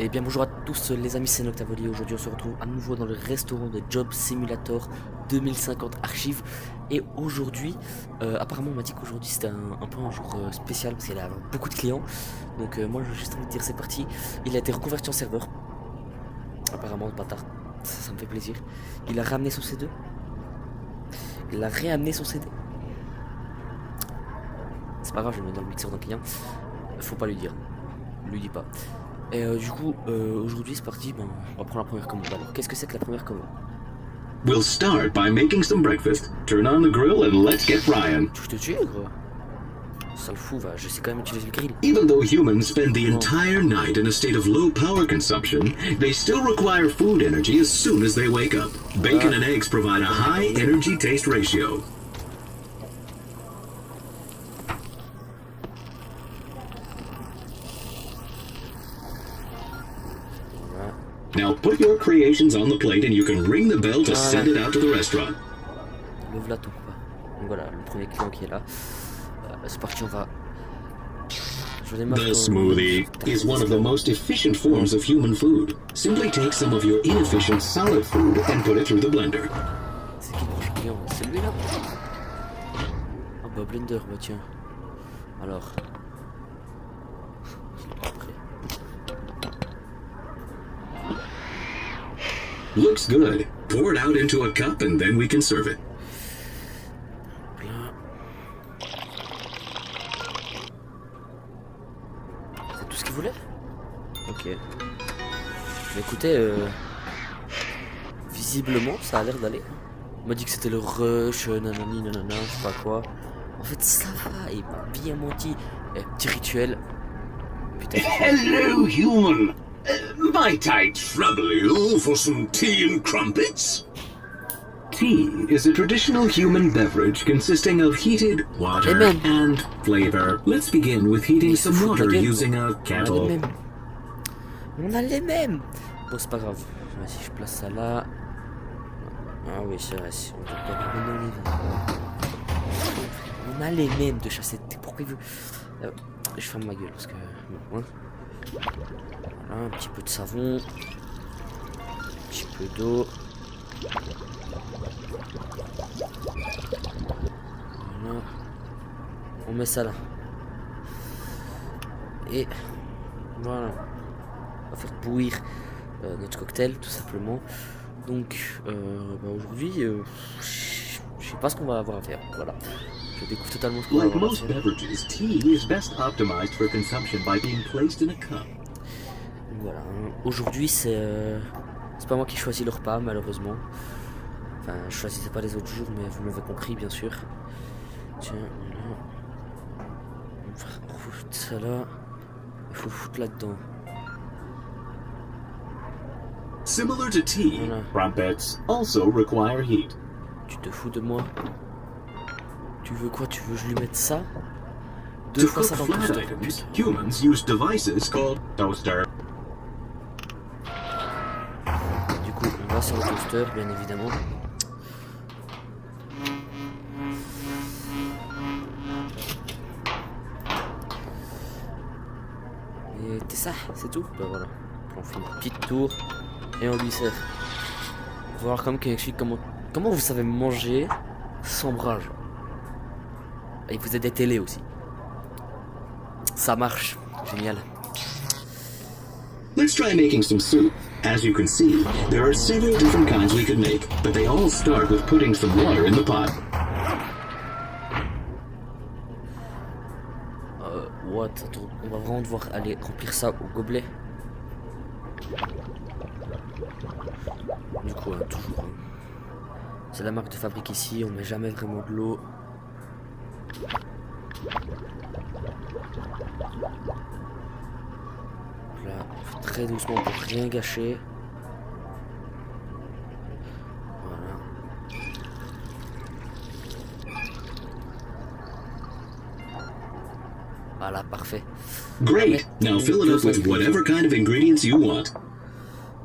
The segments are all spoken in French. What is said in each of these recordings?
Et bien bonjour à tous les amis, c'est Noctavoli. Aujourd'hui on se retrouve à nouveau dans le restaurant de Job Simulator 2050 Archives. Et aujourd'hui, apparemment on m'a dit qu'aujourd'hui c'était un peu un jour spécial parce qu'il y a beaucoup de clients. Donc moi j'ai juste envie de dire c'est parti. Il a été reconverti en serveur. Apparemment ce bâtard, ça me fait plaisir. Il a ramené son CD. Il a réamené son CD. C'est pas grave, je le mets dans le mixeur d'un client. Faut pas lui dire. Lui dis pas. Et du coup, aujourd'hui c'est parti, ben, on va prendre la première commande. Alors, qu'est-ce que c'est que la première commande? We'll start by making some breakfast. Turn on the grill and let's get frying. Tu te tuer, gros? Ça le fout, va. Je sais quand même utiliser le grill. Even though humans spend the entire night in a state of low power consumption, they still require food energy as soon as they wake up. Bacon and eggs provide a high energy taste ratio. Now put your creations on the plate and you can ring the bell to send it out to the restaurant. Le voilà tout. Donc voilà, le premier client qui est là. C'est parti, on va... The smoothie is one of the most efficient forms of human food. Simply take some of your inefficient solid food and put it through the blender. C'est qui le prochain client? C'est lui là? Ah bah blender, bah tiens. Alors... Looks good. Pour it out into a cup and then we can serve it. C'est tout ce qu'il voulait? Ok. Mais écoutez, visiblement ça a l'air d'aller. On m'a dit que c'était le rush, nanani nanana, je sais pas quoi. En fait ça va, il m'a bien menti. Petit rituel. Putain. Hello, human. Might I trouble you for some tea and crumpets? Tea is a traditional human beverage consisting of heated water and flavor. Let's begin with heating some water using a kettle. On a les mêmes. Bon, c'est pas grave. Si je place ça là. Ah oui, c'est vrai. On a les mêmes de chasser. Pourquoi il veut... Je ferme ma gueule parce que... Voilà, un petit peu de savon. Un petit peu d'eau. Voilà. On met ça là. Et voilà. On va faire bouillir notre cocktail tout simplement. Donc bah aujourd'hui, je sais pas ce qu'on va avoir à faire. Voilà. Je découvre totalement ce qu'on va avoir à faire. Beverages, tea is best optimized for consumption by being placed in a cup. Voilà. Aujourd'hui c'est pas moi qui choisis le repas malheureusement. Enfin, je choisissais pas les autres jours, mais vous m'avez compris bien sûr. Tiens, voilà. On va foutre ça là. Il faut le foutre là-dedans. Similar to tea, crumpets also require heat. Tu te fous de moi? Tu veux quoi? Tu veux que je lui mette ça? To cook flat items, humans use devices called toaster. Du coup, on va sur le toaster, bien évidemment. Et c'est ça, c'est tout. Ben voilà. On fait une petite tour et on lui sert. On va voir comme qu'il explique comment vous savez manger sans bras. Et vous êtes des télés aussi. Ça marche. Génial. Let's try making some soup. As you can see, there are several different kinds we could make, but they all start with putting some water in the pot. What? Attends, on va vraiment devoir aller remplir ça au gobelet. Du coup, toujours. C'est la marque de fabrique ici, on met jamais vraiment de l'eau. Là, on fait très doucement pour rien gâcher. Voilà. Voilà, parfait. Great. Now fill it up with whatever kind of ingredients you want.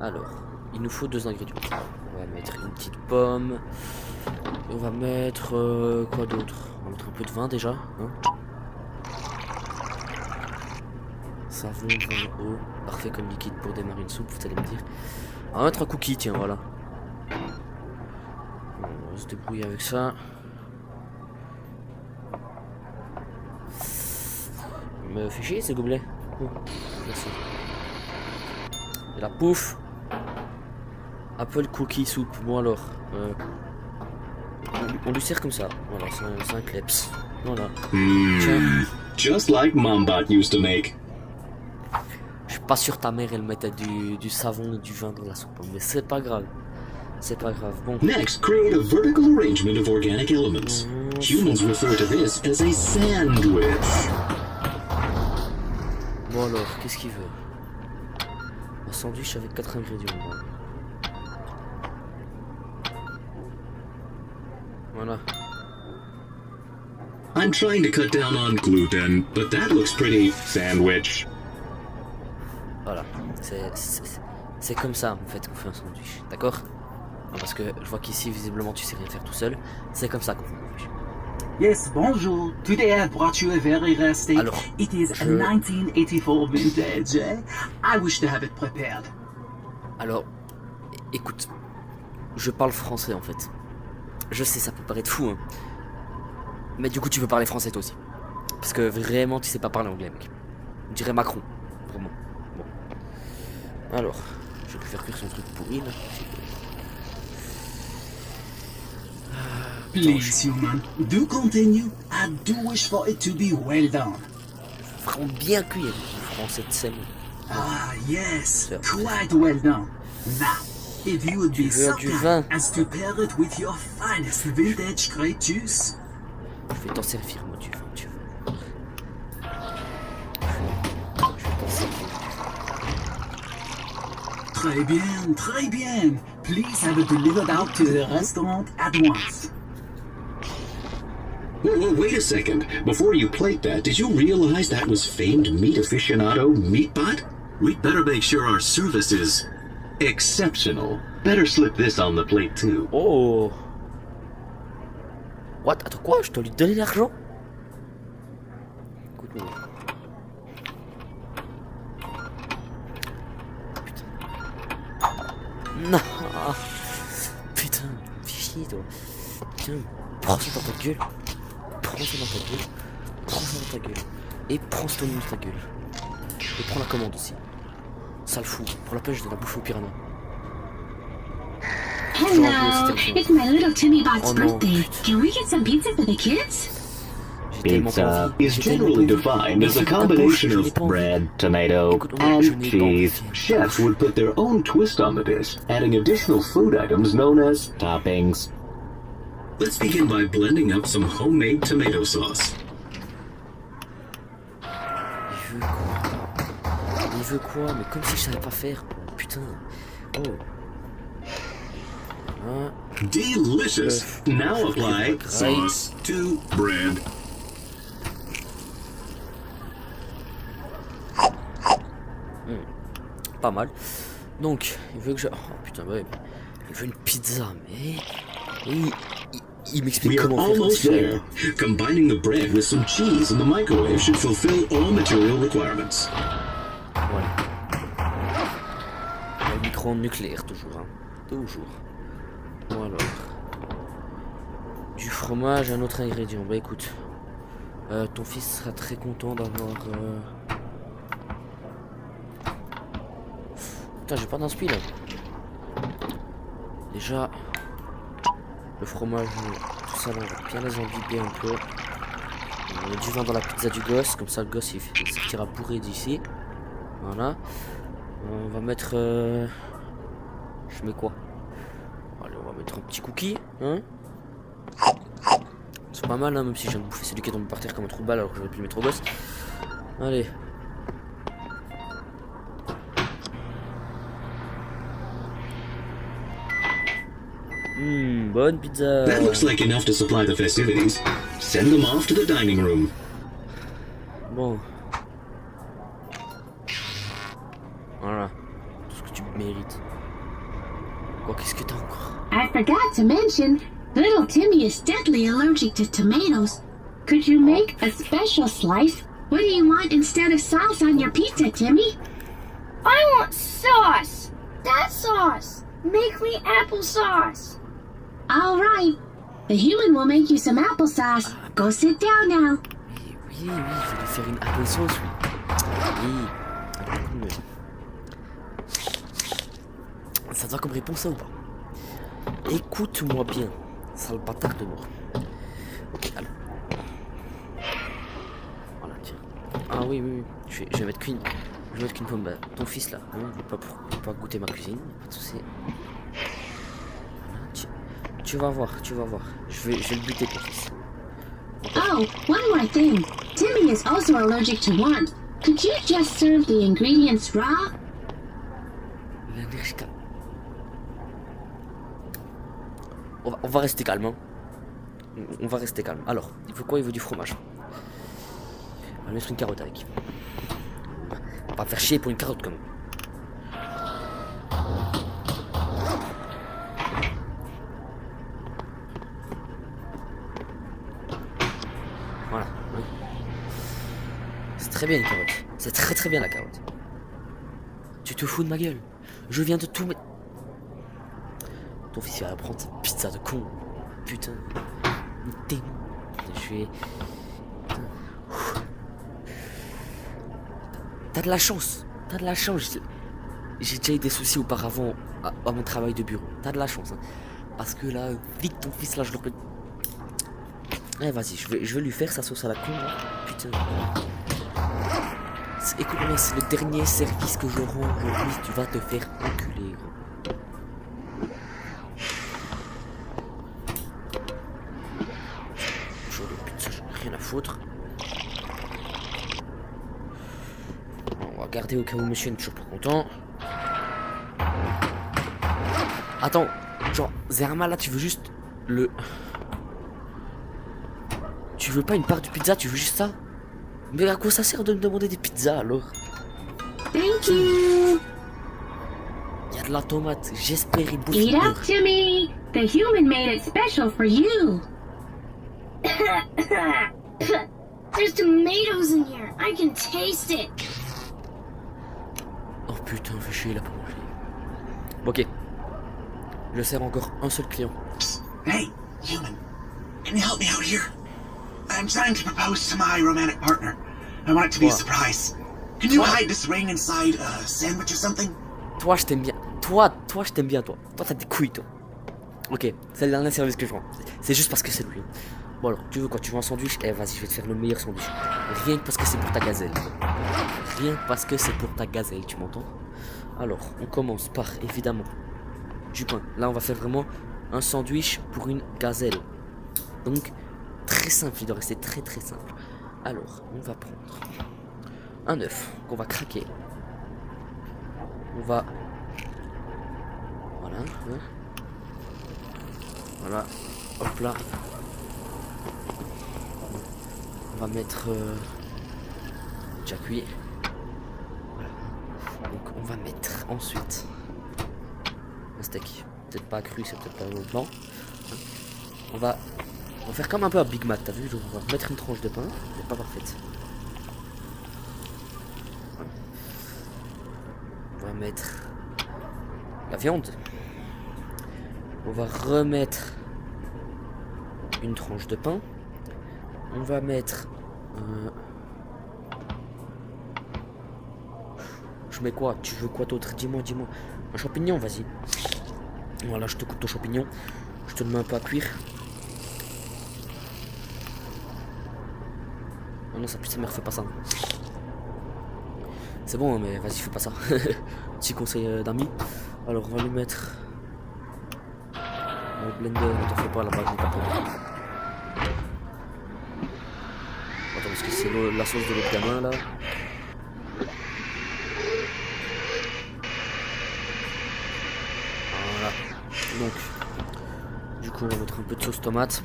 Alors, il nous faut 2 ingrédients. On va mettre une petite pomme. Et on va mettre quoi d'autre? On va mettre un peu de vin déjà. Hein, Savon, brun, eau. Parfait comme liquide pour démarrer une soupe, vous allez me dire. On va mettre un cookie, tiens, voilà. On va se débrouiller avec ça. Il me fait chier ces gobelets. Oh, merci. Et la pouf. Apple cookie soup. Bon alors. On lui sert comme ça. Voilà, c'est un kleps. Voilà. Tiens. Just like Mombat used to make. Je suis pas sûr ta mère elle mettait du savon et du vin dans la soupe, mais c'est pas grave. C'est pas grave. Bon. Next, create a vertical arrangement of organic elements. Humans refer to this as a sandwich. Bon alors, qu'est-ce qu'il veut? Un sandwich avec 4 ingrédients. Voilà. I'm trying to cut down on gluten, but that looks pretty sandwich. Voilà. C'est comme ça en fait qu'on fait un sandwich. D'accord? Parce que je vois qu'ici visiblement tu sais rien faire tout seul. C'est comme ça qu'on fait un sandwich. Yes, bonjour. Today I brought you a very rare steak. Alors, it is a 1984 vintage. I wish to have it prepared. Alors, écoute, je parle français en fait. Je sais, ça peut paraître fou, hein. Mais du coup, tu veux parler français toi aussi. Parce que vraiment, tu sais pas parler anglais, mec. On dirait Macron, vraiment. Bon. Alors, je vais lui faire cuire son truc pourri là. Please, human, do continue. I do wish for it to be well done. Vraiment bien cuit, le français de sel. Ah, yes, quite well done. Now, if you would be so kind as to pair it with your finest vintage grape juice. Je vais t'en servir, moi, du vin, tu veux. Je vais t'en servir. Très bien, très bien. Please have it delivered out to the restaurant at once. Wait a second. Before you plate that, did you realize that was famed meat aficionado Meatbot? We'd better make sure our service is exceptional. Better slip this on the plate too. Oh! What? Attends, quoi? Je dois lui donner l'argent? Écoute-moi. Putain. Non! Putain, fais chier, toi. Tiens, prends ça dans ta gueule. Prends ça dans ta gueule. Prends ça dans ta gueule. Et prends ce tonneau dans ta gueule. Et prends la commande aussi. Sale fou, pour la pêche de la bouffe au piranha. Hello, it's my little Timmy Bot's birthday. Can we get some pizza for the kids? Pizza is generally defined as a combination of bread, tomato, and cheese. Chefs would put their own twist on the dish, adding additional food items known as toppings. Let's begin by blending up some homemade tomato sauce. Il veut quoi? Mais comme si je savais pas faire. Putain. Oh. Delicious. Now apply sauce to bread. Pas mal. Donc, il veut que je... Oh putain, ouais. Il veut une pizza, mais... Il m'explique comment faire. Almost there. Combining the bread with some cheese in the microwave should fulfill all material requirements. Voilà. Le micro-ondes nucléaire, toujours. Hein. Toujours. Bon alors. Du fromage, un autre ingrédient. Bah écoute. Ton fils sera très content d'avoir... Putain, j'ai pas d'inspi là. Déjà... Le fromage, tout ça là, on va bien les imbiber un peu. On met du vin dans la pizza du gosse, comme ça le gosse il sortira bourré d'ici. Voilà. On va mettre... Je mets quoi? Allez, on va mettre un petit cookie, hein. C'est pas mal, hein, même si je viens de bouffer celui qui est tombé par terre comme un trou de balle alors que j'aurais pu le mettre au gosse. Allez. Bonne pizza. That looks like enough to supply the festivities. Send them off to the dining room. Bon. Voilà. Tout ce que tu mérites. Quoi, qu'est-ce que t'as encore? I forgot to mention, little Timmy is deadly allergic to tomatoes. Could you make a special slice What do you want instead of sauce on your pizza, Timmy? I want sauce. That sauce. Make me applesauce. All right. The human will make you some applesauce. Go sit down now. Oui, je vais lui faire une applesauce, oui. Oui. Ça te va comme réponse, ça ou pas? Écoute-moi bien, sale bâtard de mort. Ok, alors. Voilà, tiens. Ah oui, je vais mettre qu'une pomme. Bah, ton fils là, hein, il peut pas goûter ma cuisine, pas de soucis. Voilà, tu vas voir. Je vais le buter, ton fils. Oh, one more thing. Timmy is also allergic to warmth. Could you just serve the ingredients raw? L'allergique. On va rester calme. Hein. On va rester calme. Alors, il faut quoi? Il veut du fromage. On va mettre une carotte avec. On va faire chier pour une carotte quand même. Voilà. C'est très bien une carotte. C'est très bien la carotte. Tu te fous de ma gueule? Je viens de tout mettre. Ton fils il va prendre cette pizza de con. Putain. Je vais. T'as de la chance. J'ai déjà eu des soucis auparavant à mon travail de bureau. T'as de la chance. Hein. Parce que là, vite ton fils là, je le peux. Eh vas-y, je vais lui faire sa sauce à la con. Là. Putain. Écoute-moi, c'est le dernier service que je rends aujourd'hui. Tu vas te faire enculer. Gros. Rien à foutre. On va garder au cas où monsieur n'est toujours pas content. Attends, genre Zerma là tu veux juste le... Tu veux pas une part de pizza, tu veux juste ça? Mais à quoi ça sert de me demander des pizzas alors? Thank you. Il y a de la tomate, j'espère il bouffe. Eat up, Timmy. The human made it special for you. There's tomatoes in here. I can taste it. Oh putain, fais chier là pour manger. Ok. Je sers encore un seul client. Hey, human. Can you help me out here? I'm trying to propose to my romantic partner. I want it to be a surprise. Can you hide this ring inside a sandwich or something? Toi, je t'aime bien. Toi, je t'aime bien, toi. Toi, t'as des couilles, toi. Ok, c'est le dernier service que je rends. C'est juste parce que c'est lui. Bon alors, tu veux quoi? Tu veux un sandwich? Eh vas-y, je vais te faire le meilleur sandwich. Rien que parce que c'est pour ta gazelle. Rien que parce que c'est pour ta gazelle, tu m'entends? Alors, on commence par, évidemment, du pain. Là, on va faire vraiment un sandwich pour une gazelle. Donc, très simple, il doit rester très simple. Alors, on va prendre un œuf qu'on va craquer. On va... Voilà. Hein. Voilà. Hop là. On va mettre... déjà cuit. Voilà. Donc, on va mettre ensuite un steak. Peut-être pas cru, c'est peut-être pas au blanc. Hein. On va faire comme un peu un Big Mac, t'as vu? On va mettre une tranche de pain, mais pas parfaite. Voilà. On va mettre la viande. On va remettre une tranche de pain. On va mettre... Je mets quoi? Tu veux quoi d'autre? Dis-moi. Un champignon, vas-y. Voilà, je te coupe ton champignon. Je te le mets un peu à cuire. Oh non, ça pue sa mère, fais pas ça. C'est bon, mais vas-y, fais pas ça. Petit conseil d'amis. Alors, on va lui mettre... le blender, ne t'en fais pas, la bague n'est pas pour moi. Attends, parce que c'est la sauce de l'autre gamin, là. Voilà. Donc, du coup, on va mettre un peu de sauce tomate.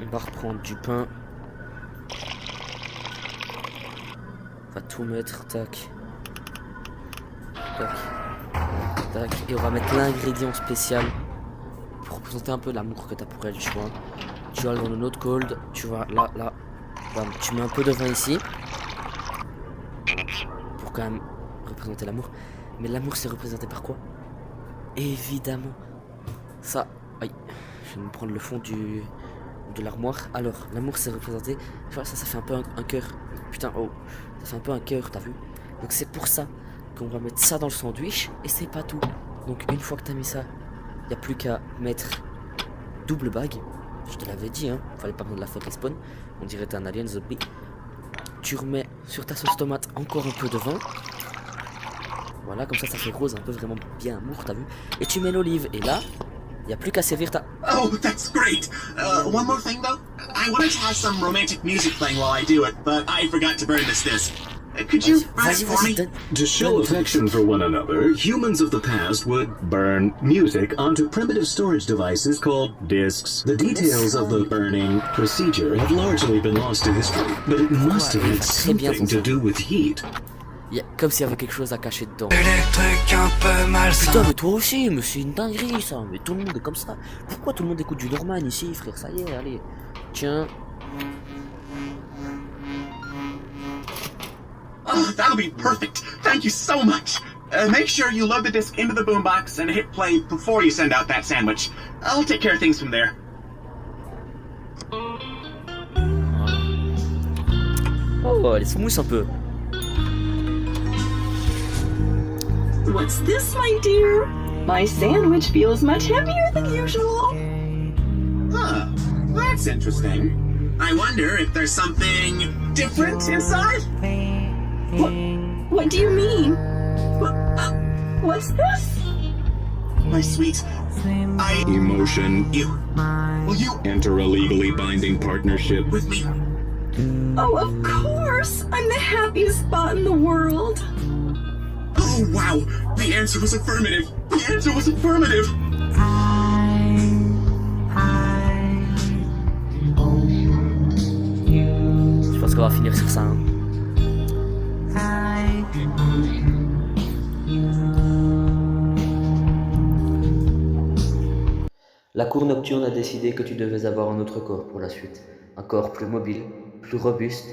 On va reprendre du pain. On va tout mettre, tac. Et on va mettre l'ingrédient spécial pour représenter un peu l'amour que tu as pour elle, tu vois. Tu vas dans le note cold, tu vas là. Bam, tu mets un peu de vin ici. Pour quand même représenter l'amour. Mais l'amour, c'est représenté par quoi? Évidemment. Ça. Aïe. Je vais me prendre le fond de l'armoire. Alors, l'amour, c'est représenté. Tu vois, ça fait un peu un cœur. Putain, oh. Ça fait un peu un cœur, t'as vu? Donc, c'est pour ça qu'on va mettre ça dans le sandwich. Et c'est pas tout. Donc, une fois que t'as mis ça, il n'y a plus qu'à mettre double bague. Je te l'avais dit, hein. Fallait pas prendre la faute respawn. On dirait t'es un alien zombie. Tu remets sur ta sauce tomate encore un peu de vin. Voilà, comme ça fait rose, un peu vraiment bien amour, t'as vu? Et tu mets l'olive. Et là, il n'y a plus qu'à servir ta... Oh, that's great. One more thing, though. I wanted to have some romantic music playing while I do it, but I forgot to burn this disc. Could you burn it for me? To show affection for one another, humans of the past would burn music onto primitive storage devices called discs. The details of the burning procedure have largely been lost to history, but it must have had something to do with heat. Comme s'il y avait quelque chose à cacher dedans. Les trucs un peu malsains. Putain, mais toi aussi, mais c'est une dinguerie ça. Mais tout le monde est comme ça. Pourquoi tout le monde écoute du Norman ici, frère? Ça y est, allez. Tiens. Oh, that'll be perfect. Thank you so much. Make sure you load the disc into the boombox and hit play before you send out that sandwich. I'll take care of things from there. Oh, elle se mousse un peu. What's this, my dear? My sandwich feels much heavier than usual. Huh, that's interesting. I wonder if there's something different inside? What do you mean? What's this? My sweet, Emotion. will you Enter a legally binding partnership. with me? Oh, of course! I'm the happiest spot in the world. Oh, wow, the answer was affirmative. The answer was affirmative. Je pense qu'on va finir sur ça. Hein. La cour nocturne a décidé que tu devais avoir un autre corps pour la suite. Un corps plus mobile, plus robuste,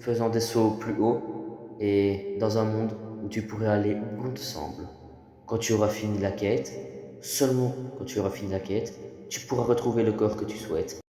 faisant des sauts plus hauts et dans un monde où tu pourrais aller où bon te semble. Quand tu auras fini la quête, seulement quand tu auras fini la quête, tu pourras retrouver le corps que tu souhaites.